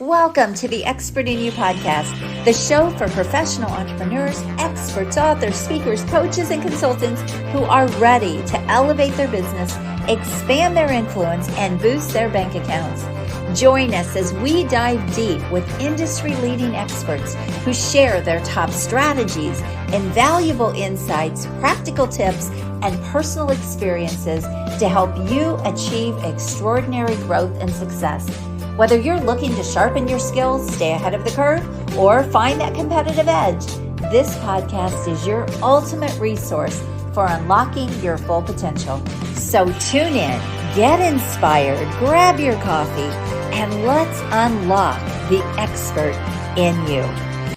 Welcome to the Expert in You podcast, the show for professional entrepreneurs, experts, authors, speakers, coaches, and consultants who are ready to elevate their business, expand their influence, and boost their bank accounts. Join us as we dive deep with industry-leading experts who share their top strategies, invaluable insights, practical tips, and personal experiences to help you achieve extraordinary growth and success. Whether you're looking to sharpen your skills, stay ahead of the curve, or find that competitive edge, this podcast is your ultimate resource for unlocking your full potential. So tune in, get inspired, grab your coffee, and let's unlock the expert in you.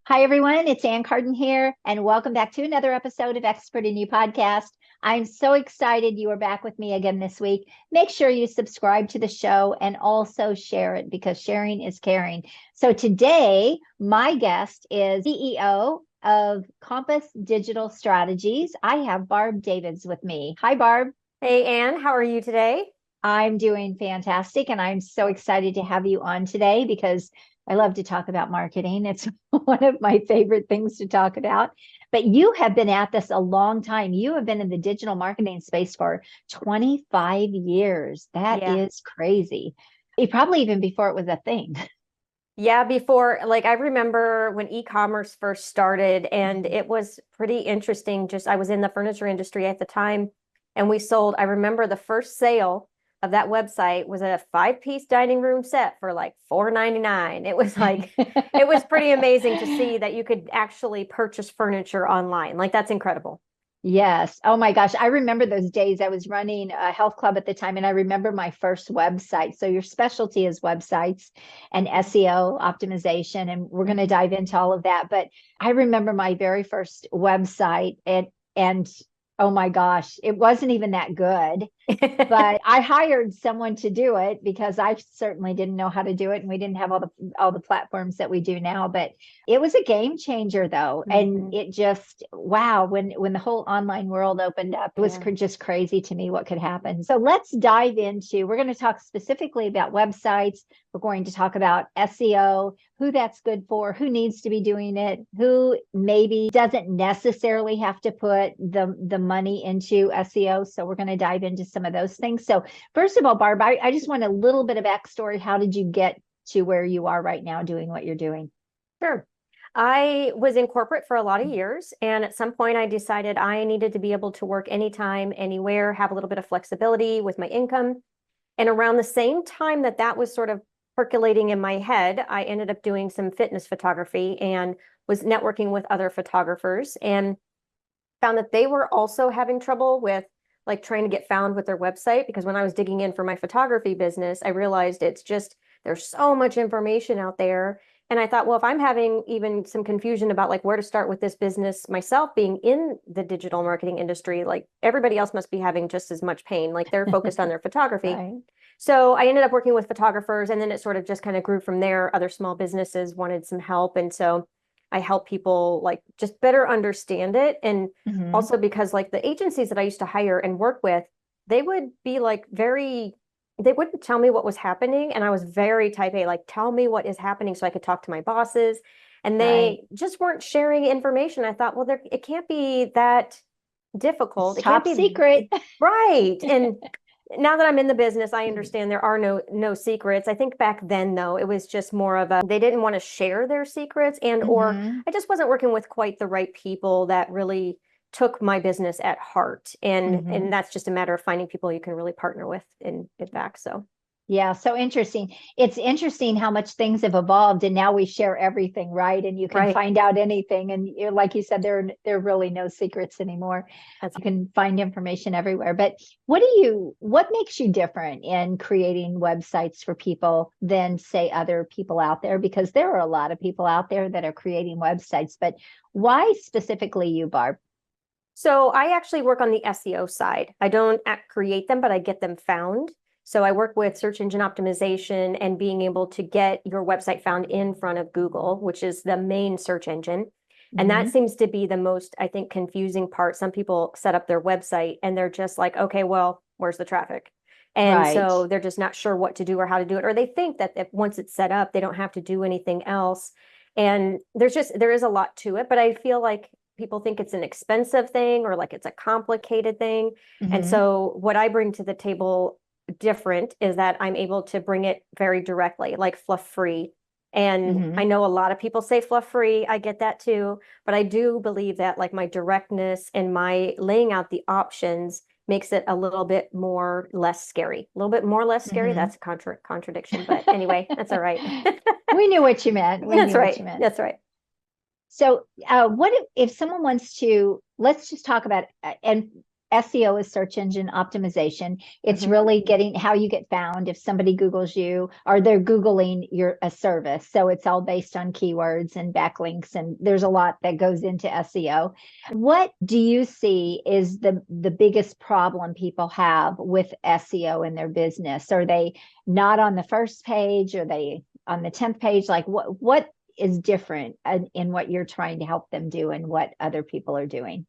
Hi, everyone. It's Carden here, and welcome back to another episode of Expert in You podcast. I'm so excited you are back with me again this week. Make sure you subscribe to the show and also share it because sharing is caring. So today, my guest is CEO of Compass Digital Strategies. I have Barb Davids with me. Hi, Barb. Hey, Ann. How are you today? I'm doing fantastic, and I'm so excited to have you on today because I love to talk about marketing. It's one of my favorite things to talk about. But you have been at this a long time. You have been in the digital marketing space for 25 years. That is crazy. Probably even before it was a thing. Yeah, before, I remember when e-commerce first started, and it was pretty interesting. I was in the furniture industry at the time, and I remember the first sale of that website was a 5-piece dining room set for like $4.99. It was it was pretty amazing to see that you could actually purchase furniture online. That's incredible. Yes. Oh my gosh. I remember those days. I was running a health club at the time, and I remember my first website. So your specialty is websites and SEO optimization, and we're going to dive into all of that. But I remember my very first website, and oh my gosh, it wasn't even that good. But I hired someone to do it because I certainly didn't know how to do it, and we didn't have all the platforms that we do now. But it was a game changer, though, and it just when the whole online world opened up, it was just crazy to me what could happen. So let's dive into. We're going to talk specifically about websites. We're going to talk about SEO, who that's good for, who needs to be doing it, who maybe doesn't necessarily have to put the money into SEO. So we're going to dive into some of those things. So first of all, Barb, I just want a little bit of backstory. How did you get to where you are right now doing what you're doing? Sure. I was in corporate for a lot of years, and at some point I decided I needed to be able to work anytime, anywhere, have a little bit of flexibility with my income. And around the same time that was sort of percolating in my head, I ended up doing some fitness photography and was networking with other photographers and found that they were also having trouble with trying to get found with their website, because when I was digging in for my photography business, I realized there's so much information out there. And I thought, well, if I'm having even some confusion about where to start with this business myself, being in the digital marketing industry, everybody else must be having just as much pain. They're focused on their photography. Right. So I ended up working with photographers, and then it sort of just kind of grew from there. Other small businesses wanted some help. And so I help people just better understand it. And also because the agencies that I used to hire and work with, they would be they wouldn't tell me what was happening. And I was very type A, tell me what is happening so I could talk to my bosses. And they just weren't sharing information. I thought, well, it can't be that difficult. It can't be secret. Right. And now that I'm in the business, I understand there are no secrets. I think back then, though, it was just more of they didn't want to share their secrets, or I just wasn't working with quite the right people that really took my business at heart. And that's just a matter of finding people you can really partner with and get back. So. Yeah, so interesting. It's interesting how much things have evolved, and now we share everything, right? And you can find out anything. And like you said, there are really no secrets anymore. You can find information everywhere. But what makes you different in creating websites for people than, say, other people out there? Because there are a lot of people out there that are creating websites, but why specifically you, Barb? So I actually work on the SEO side. I don't create them, but I get them found. So I work with search engine optimization and being able to get your website found in front of Google, which is the main search engine. And that seems to be the most, I think, confusing part. Some people set up their website and they're just like, okay, well, where's the traffic? And Right. so they're just not sure what to do or how to do it, or they think that if once it's set up, they don't have to do anything else. And there is a lot to it, but I feel like people think it's an expensive thing or like it's a complicated thing. And Mm-hmm. so what I bring to the table different is that I'm able to bring it very directly, like fluff free. And Mm-hmm. I know a lot of people say fluff free. I get that too. But I do believe that like my directness and my laying out the options makes it a little bit more less scary. A little bit more less scary. Mm-hmm. That's a contradiction. But anyway, that's all right. We knew what you meant. We That's knew what right. you meant. That's right. So, what if someone wants to, let's just talk about, and SEO is search engine optimization. It's Mhm. really getting how you get found if somebody Googles you or they're Googling a service. So it's all based on keywords and backlinks, and there's a lot that goes into SEO. What do you see is the biggest problem people have with SEO in their business? Are they not on the first page? Are they on the 10th page? Like what is different in what you're trying to help them do and what other people are doing?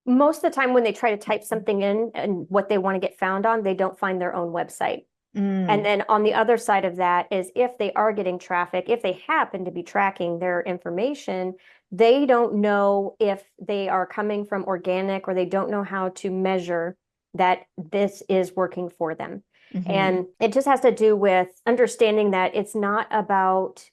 Most of the time when they try to type something in and what they want to get found on, they don't find their own website. And Mm, then on the other side of that is if they are getting traffic, if they happen to be tracking their information, they don't know if they are coming from organic or they don't know how to measure that this is working for them. mm-hmm, And it just has to do with understanding that it's not about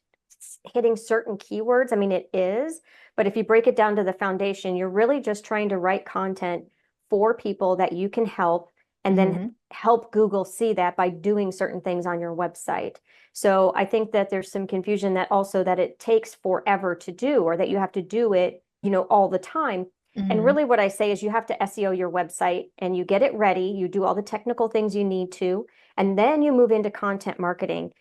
hitting certain keywords. I mean, it is, but if you break it down to the foundation, you're really just trying to write content for people that you can help and then mm-hmm, help Google see that by doing certain things on your website. So I think that there's some confusion that also that it takes forever to do or that you have to do it, all the time. And mm-hmm, really what I say is you have to SEO your website and you get it ready, you do all the technical things you need to, and then you move into content marketing.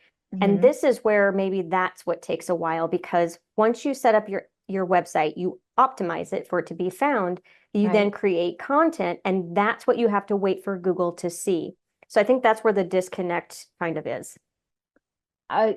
And mm-hmm. this is where maybe that's what takes a while because once you set up your website, you optimize it for it to be found, you then Right. create content, and that's what you have to wait for Google to see. So I think that's where the disconnect kind of is.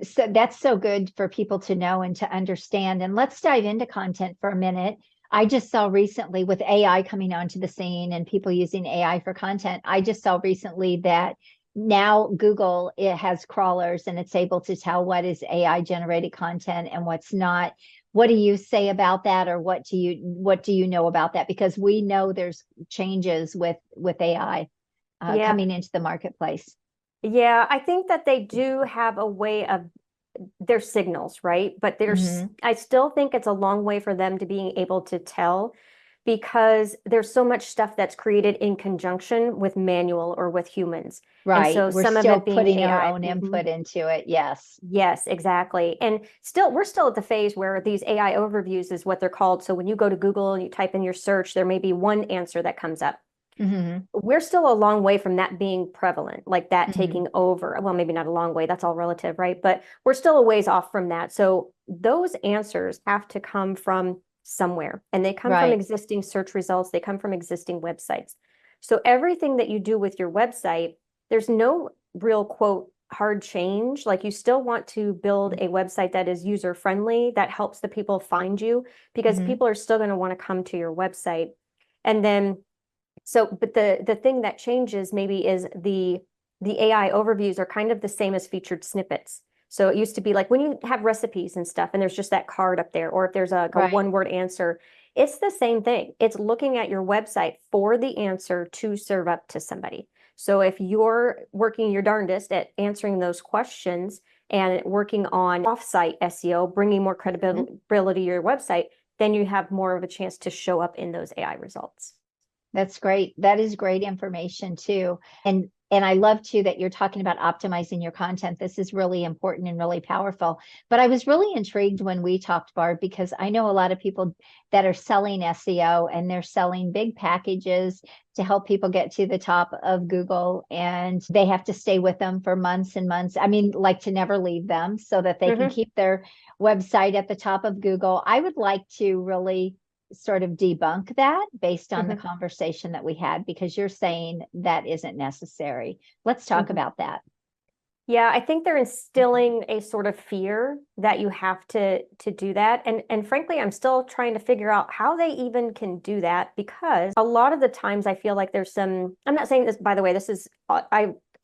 So that's so good for people to know and to understand. And let's dive into content for a minute. I just saw recently with AI coming onto the scene and people using AI for content, I just saw recently that now Google it has crawlers and it's able to tell what is AI generated content and what's not. What do you say about that, or what do you know about that? Because we know there's changes with AI Yeah. coming into the marketplace. Yeah, I think that they do have a way of their signals, right? But Hmm. I still think it's a long way for them to being able to tell because there's so much stuff that's created in conjunction with manual or with humans. And Right. so We're some of still it being putting our AI. own input into it. Yes. Yes, exactly. And we're still at the phase where these AI overviews is what they're called. So when you go to Google and you type in your search, there may be one answer that comes up. Hmm. We're still a long way from that being prevalent, like that Hmm. taking over. Well, maybe not a long way, that's all relative, right? But we're still a ways off from that. So those answers have to come from somewhere, and they come from Right. existing search results, they come from existing websites. So everything that you do with your website, there's no real quote hard change. Like you still want to build a website that is user friendly, that helps the people find you, because Hmm. people are still going to want to come to your website. And then but the thing that changes maybe is the AI overviews are kind of the same as featured snippets. So it used to be like when you have recipes and stuff, and there's just that card up there, or if there's a Right. one word answer, it's the same thing. It's looking at your website for the answer to serve up to somebody. So if you're working your darndest at answering those questions and working on offsite SEO, bringing more Mhm. credibility to your website, then you have more of a chance to show up in those AI results. That's great. That is great information too. And I love too that you're talking about optimizing your content. This is really important and really powerful. But I was really intrigued when we talked, Barb, because I know a lot of people that are selling SEO and they're selling big packages to help people get to the top of Google, and they have to stay with them for months and months. I mean, like to never leave them so that they can Hmm. keep their website at the top of Google. I would like to really sort of debunk that based on the Hmm. conversation that we had, because you're saying that isn't necessary. Let's talk Hmm. about that. Yeah, I think they're instilling a sort of fear that you have to do that. And frankly, I'm still trying to figure out how they even can do that because a lot of the times I feel like there's some, I'm not saying this, by the way, this is,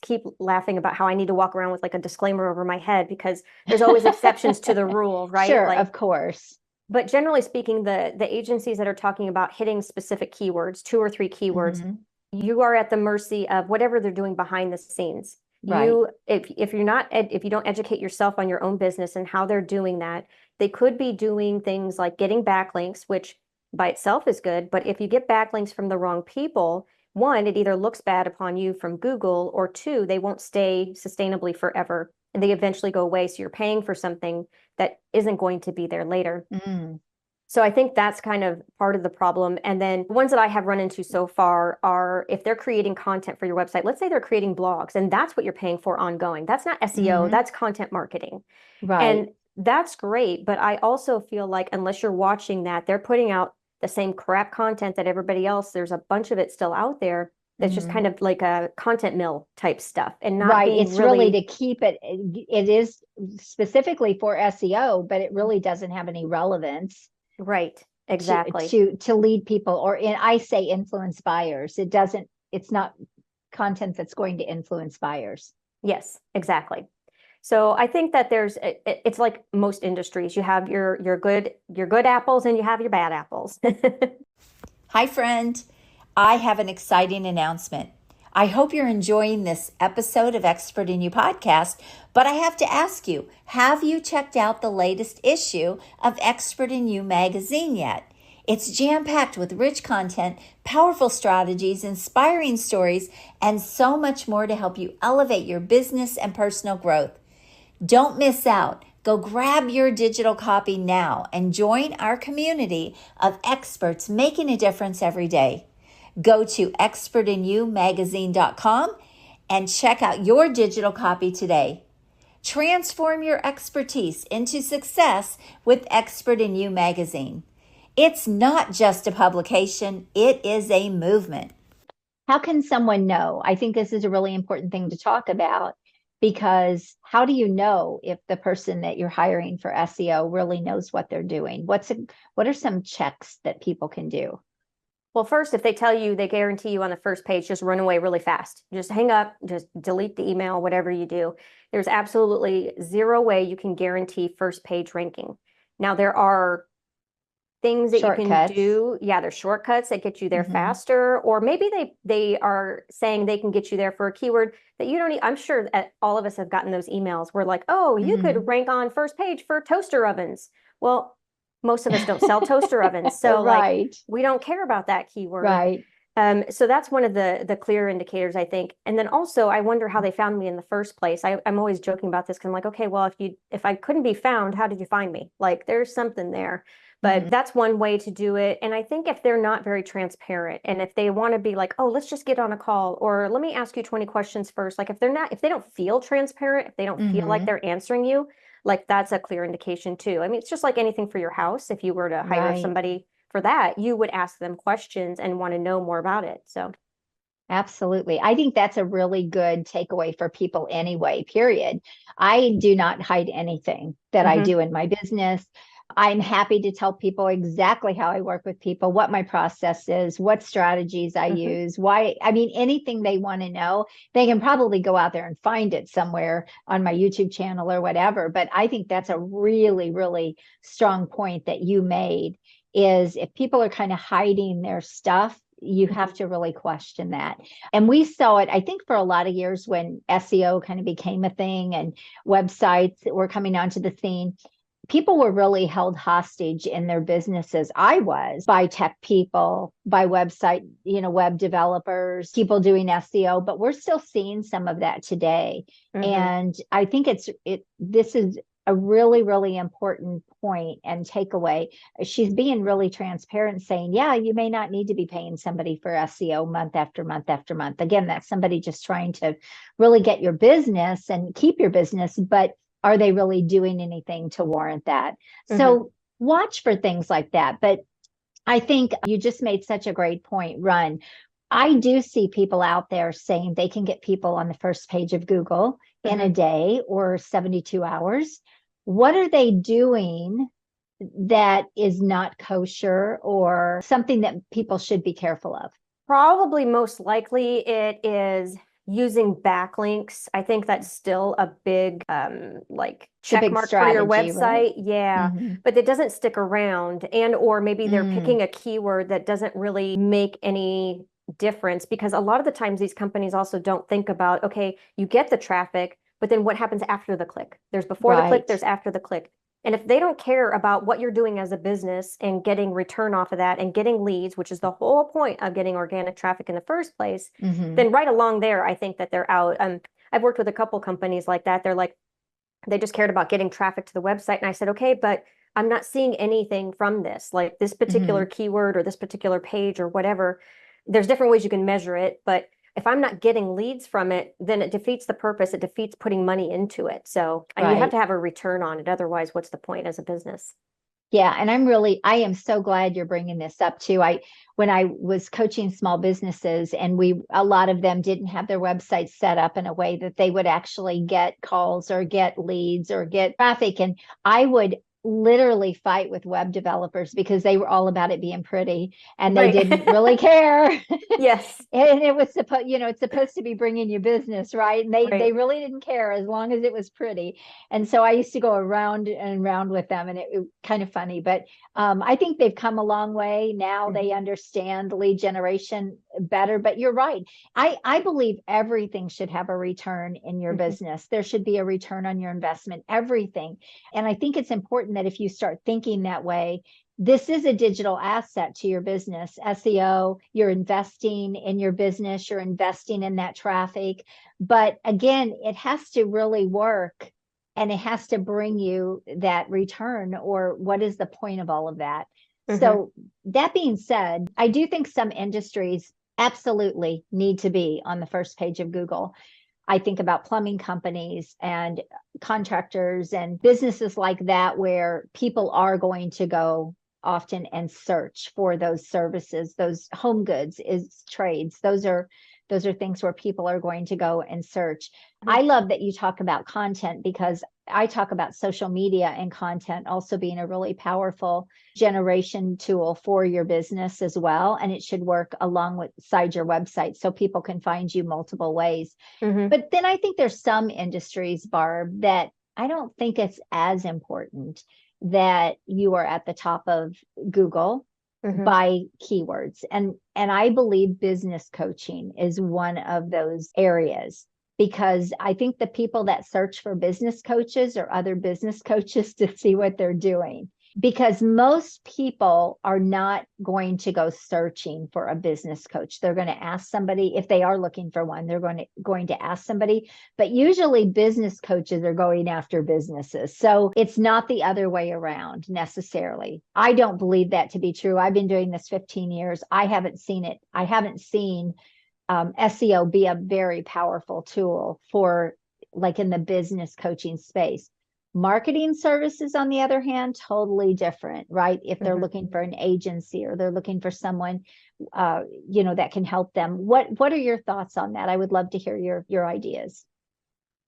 keep laughing about how I need to walk around with like a disclaimer over my head because there's always exceptions to the rule, right? Sure, Like, of course. but generally speaking, the agencies that are talking about hitting specific keywords, 2 or 3 keywords, you are at the mercy of whatever they're doing behind the scenes. Right. If you're not if you don't educate yourself on your own business and how they're doing that, they could be doing things like getting backlinks, which by itself is good, but if you get backlinks from the wrong people, one, it either looks bad upon you from Google, or two, they won't stay sustainably forever and they eventually go away. So you're paying for something that isn't going to be there later. So I think that's kind of part of the problem. And then the ones that I have run into so far are if they're creating content for your website, let's say they're creating blogs, and that's what you're paying for ongoing. That's not SEO, that's content marketing. Right. And that's great. But I also feel like unless you're watching that, they're putting out the same crap content that everybody else. There's a bunch of it still out there that's just kind of like a content mill type stuff and not being It's really to keep it. It is specifically for SEO, but it really doesn't have any relevance. Right. Exactly. To lead people, or I say influence buyers. It's not content that's going to influence buyers. Yes, exactly. So I think that it's like most industries. You have your good apples and you have your bad apples. Hi, friend. I have an exciting announcement. I hope you're enjoying this episode of Expert in You podcast, but I have to ask you, have you checked out the latest issue of Expert in You magazine yet? It's jam-packed with rich content, powerful strategies, inspiring stories, and so much more to help you elevate your business and personal growth. Don't miss out. Go grab your digital copy now and join our community of experts making a difference every day. Go to expertinyoumagazine.com and check out your digital copy today. Transform your expertise into success with Expert in You magazine. It's not just a publication, it is a movement. How can someone know? I think this is a really important thing to talk about, because how do you know if the person that you're hiring for SEO really knows what they're doing? What are some checks that people can do? Well, first, if they tell you, they guarantee you on the first page, just run away really fast. Just hang up, just delete the email, whatever you do. There's absolutely zero way you can guarantee first page ranking. Now, there are things that you can do. Yeah, there's shortcuts that get you there faster, or maybe they are saying they can get you there for a keyword that you don't need. I'm sure that all of us have gotten those emails where like, oh, you could rank on first page for toaster ovens. Well, most of us don't sell toaster ovens. So like we don't care about that keyword. Right. So that's one of the clear indicators, I think. And then also I wonder how they found me in the first place. I'm always joking about this because I'm like, okay, well, if I couldn't be found, how did you find me? Like there's something there. But that's one way to do it. And I think if they're not very transparent and if they want to be like, oh, let's just get on a call, or let me ask you 20 questions first. Like if they don't feel transparent, if they don't feel like they're answering you, like that's a clear indication too. I mean, it's just like anything for your house. If you were to hire somebody for that, you would ask them questions and want to know more about it. So absolutely. I think that's a really good takeaway for people anyway, period. I do not hide anything that I do in my business. I'm happy to tell people exactly how I work with people, what my process is, what strategies I use, why. I mean, anything they want to know, they can probably go out there and find it somewhere on my YouTube channel or whatever. But I think that's a really, really strong point that you made, is if people are kind of hiding their stuff, you have to really question that. And we saw it, I think, for a lot of years when SEO kind of became a thing and websites were coming onto the scene. People were really held hostage in their businesses. I was, by tech people, by website, web developers, people doing SEO, but we're still seeing some of that today. And I think this is a really, really important point and takeaway. She's being really transparent, saying, yeah, you may not need to be paying somebody for SEO month after month after month. Again, that's somebody just trying to really get your business and keep your business, but are they really doing anything to warrant that? So watch for things like that. But I think you just made such a great point, Run. I do see people out there saying they can get people on the first page of Google in a day or 72 hours. What are they doing that is not kosher or something that people should be careful of? probably most likely it is using backlinks. I think that's still a big like check mark for your strategy, right? website. Yeah, Mhm. but it doesn't stick around. And or maybe they're Mm, picking a keyword that doesn't really make any difference, because a lot of the times these companies also don't think about, okay, you get the traffic, but then what happens after the click? There's before the click, right. there's after the click. And if they don't care about what you're doing as a business and getting return off of that and getting leads, which is the whole point of getting organic traffic in the first place, Hmm. then right along there, I think that they're out. I've worked with a couple companies like that. They're like, they just cared about getting traffic to the website. And I said, okay, but I'm not seeing anything from this, like this particular Hmm. keyword or this particular page or whatever. There's different ways you can measure it, but if I'm not getting leads from it, then it defeats the purpose. It defeats putting money into it. So you have Right. to have a return on it. Otherwise, what's the point as a business? Yeah, and I am so glad you're bringing this up too. When I was coaching small businesses and a lot of them didn't have their websites set up in a way that they would actually get calls or get leads or get traffic. And I would literally fight with web developers because they were all about it being pretty and they Right. didn't really care. Yes. And it was supposed, it's supposed to be bringing you business, right? And they Right. really didn't care as long as it was pretty. And so I used to go around and around with them, and it kind of funny. But I think they've come a long way. Now they Mhm. understand lead generation better. But you're right. I believe everything should have a return in your Mhm. business. There should be a return on your investment, everything. And I think it's important that if you start thinking that way, this is a digital asset to your business. SEO, you're investing in your business, you're investing in that traffic. But again, it has to really work and it has to bring you that return, or what is the point of all of that? Mhm. So, that being said, I do think some industries absolutely need to be on the first page of Google. I think about plumbing companies and contractors and businesses like that, where people are going to go often and search for those services. Those home goods is trades. Those are things where people are going to go and search. I love that you talk about content, because I talk about social media and content also being a really powerful generation tool for your business as well. And it should work alongside your website so people can find you multiple ways. Mhm. But then I think there's some industries, Barb, that I don't think it's as important that you are at the top of Google Mhm. by keywords. And I believe business coaching is one of those areas, because I think the people that search for business coaches or other business coaches to see what they're doing, because most people are not going to go searching for a business coach. They're going to ask somebody. If they are looking for one, they're going to ask somebody. But usually business coaches are going after businesses, so it's not the other way around necessarily. I don't believe that to be true. I've been doing this 15 years. I haven't seen SEO be a very powerful tool for, like, in the business coaching space. Marketing services, on the other hand, totally different, right? If they're Mhm. looking for an agency or they're looking for someone, that can help them. What are your thoughts on that? I would love to hear your ideas.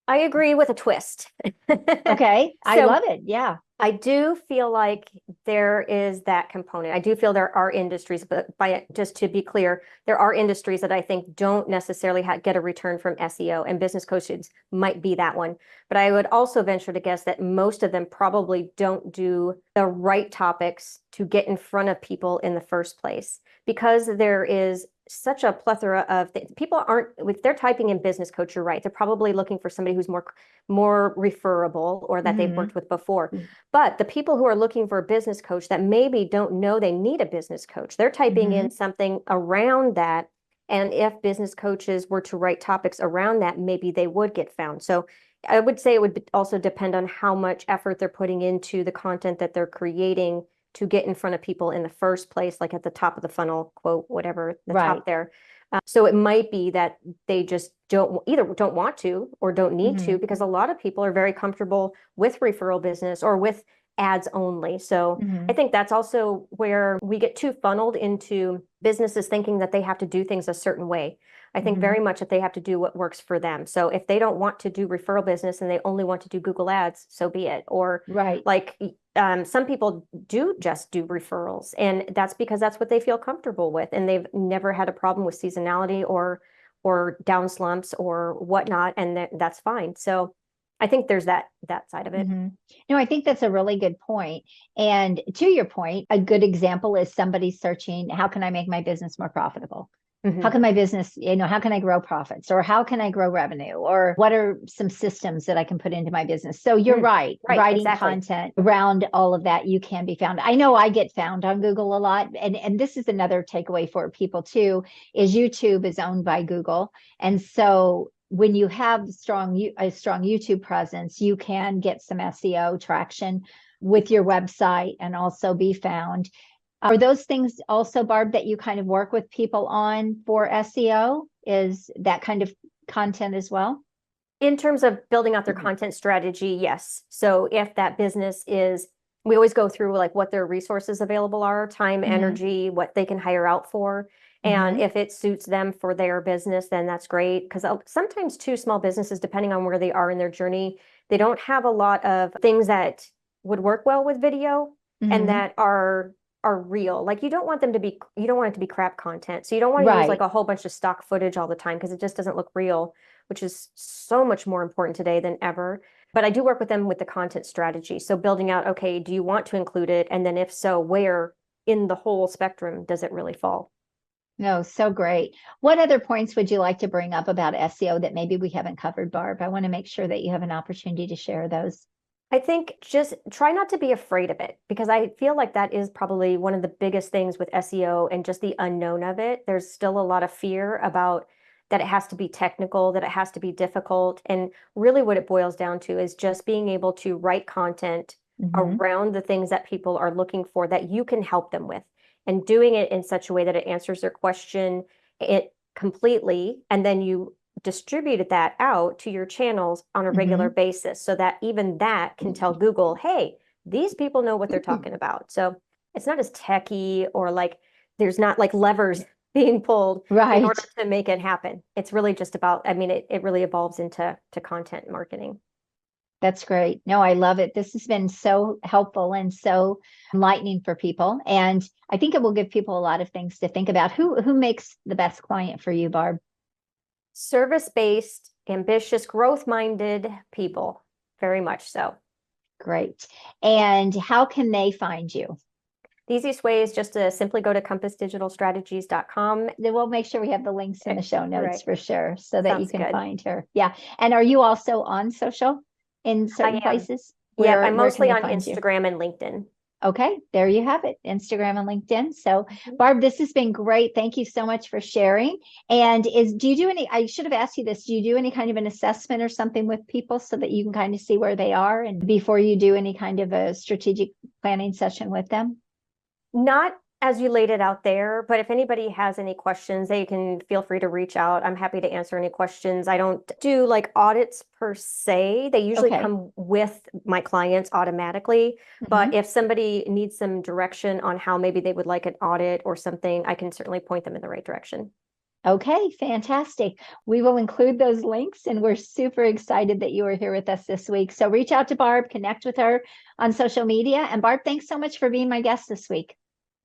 I agree with a twist. Okay, I So love it. Yeah. I do feel like there is that component. I do feel there are industries, but just to be clear, there are industries that I think don't necessarily get a return from SEO, and business coaches might be that one. But I would also venture to guess that most of them probably don't do the right topics to get in front of people in the first place, because there is such a plethora of people aren't, if they're typing in business coach, you're right. They're probably looking for somebody who's more referable or that they've Hmm. worked with before. But the people who are looking for a business coach that maybe don't know they need a business coach, they're typing in Hmm. something around that. And if business coaches were to write topics around that, maybe they would get found. So I would say it would also depend on how much effort they're putting into the content that they're creating to get in front of people in the first place, like at the top of the funnel, quote, whatever, the top Right. there. So it might be that they just don't want to or don't need to, Hmm. because a lot of people are very comfortable with referral business or with ads only. So I Hmm. think that's also where we get too funneled into businesses thinking that they have to do things a certain way. I think Hmm. very much that they have to do what works for them. So if they don't want to do referral business and they only want to do Google Ads, so be it. Or Right. like some people do just do referrals, and that's because that's what they feel comfortable with, and they've never had a problem with seasonality or down slumps or whatnot, and that's fine. So I think there's that side of it. No, I think that's a really good point. And to your point, a good example is somebody searching, how can I make my business more profitable? How can my business, how can I grow profits, or how can I grow revenue, or what are some systems that I can put into my business? So you're right. Writing content around all of that, you can be found. I know I get found on Google a lot. And this is another takeaway for people too, is YouTube is owned by Google. And so when you have a strong YouTube presence, you can get some SEO traction with your website and also be found. Are those things also, Barb, that you kind of work with people on for SEO? Is that kind of content as well? In terms of building out their content strategy, yes. So if that business we always go through like what their resources available are, time, energy, what they can hire out for. And if it suits them for their business, then that's great. Because sometimes too, small businesses, depending on where they are in their journey, they don't have a lot of things that would work well with video and that are real. Like you don't want it to be crap content. So you don't want to use like a whole bunch of stock footage all the time because it just doesn't look real, which is so much more important today than ever. But I do work with them with the content strategy. So building out, okay, do you want to include it? And then if so, where in the whole spectrum does it really fall? No, so great. What other points would you like to bring up about SEO that maybe we haven't covered, Barb? I want to make sure that you have an opportunity to share those. I think just try not to be afraid of it, because I feel like that is probably one of the biggest things with SEO and just the unknown of it. There's still a lot of fear about that it has to be technical, that it has to be difficult. And really what it boils down to is just being able to write content around the things that people are looking for that you can help them with, and doing it in such a way that it answers their question completely. And then you distributed that out to your channels on a regular basis so that even that can tell Google, hey, these people know what they're talking about. So it's not as techy, or like there's not like levers being pulled in order to make it happen. It's really just about, it really evolves into content marketing. That's great. No, I love it. This has been so helpful and so enlightening for people. And I think it will give people a lot of things to think about. Who makes the best client for you, Barb? Service-based, ambitious, growth-minded people. Very much so. Great. And how can they find you? The easiest way is just to simply go to compassdigitalstrategies.com. Then we'll make sure we have the links in the show notes for sure, so that you can good. find her. Yeah. And are you also on social in certain places? Yeah, I'm mostly on Instagram and LinkedIn. Okay, there you have it, Instagram and LinkedIn. So Barb, this has been great. Thank you so much for sharing. And do you do I should have asked you this, do you do any kind of an assessment or something with people so that you can kind of see where they are and before you do any kind of a strategic planning session with them? Not as you laid it out there, but if anybody has any questions, they can feel free to reach out. I'm happy to answer any questions. I don't do like audits per se. They usually come with my clients automatically. But if somebody needs some direction on how maybe they would like an audit or something, I can certainly point them in the right direction. Okay, fantastic. We will include those links, and we're super excited that you are here with us this week. So reach out to Barb, connect with her on social media. And Barb, thanks so much for being my guest this week.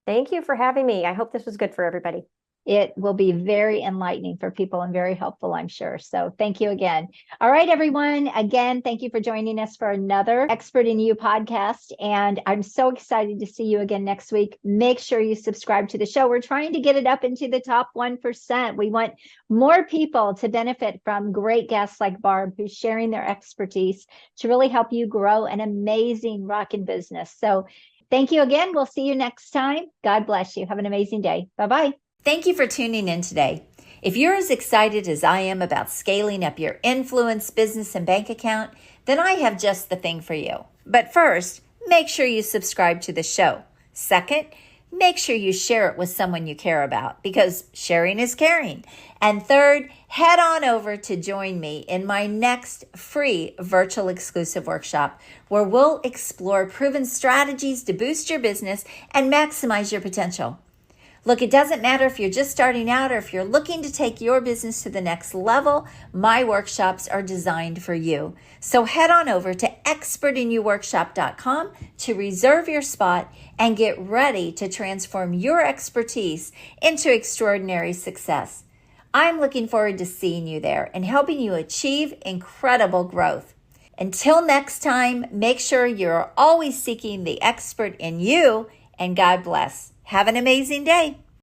Thank you for having me. I hope this was good for everybody. It will be very enlightening for people and very helpful, I'm sure. So thank you again. All right, everyone. Again, thank you for joining us for another Expert in You podcast. And I'm so excited to see you again next week. Make sure you subscribe to the show. We're trying to get it up into the top 1%. We want more people to benefit from great guests like Barb, who's sharing their expertise to really help you grow an amazing rockin' business. So thank you again. We'll see you next time. God bless you. Have an amazing day. Bye-bye. Thank you for tuning in today. If you're as excited as I am about scaling up your influence, business, and bank account, then I have just the thing for you. But first, make sure you subscribe to the show. Second, make sure you share it with someone you care about, because sharing is caring. And third, head on over to join me in my next free virtual exclusive workshop, where we'll explore proven strategies to boost your business and maximize your potential. Look, it doesn't matter if you're just starting out or if you're looking to take your business to the next level, my workshops are designed for you. So head on over to expertinyouworkshop.com to reserve your spot and get ready to transform your expertise into extraordinary success. I'm looking forward to seeing you there and helping you achieve incredible growth. Until next time, make sure you're always seeking the expert in you, and God bless. Have an amazing day.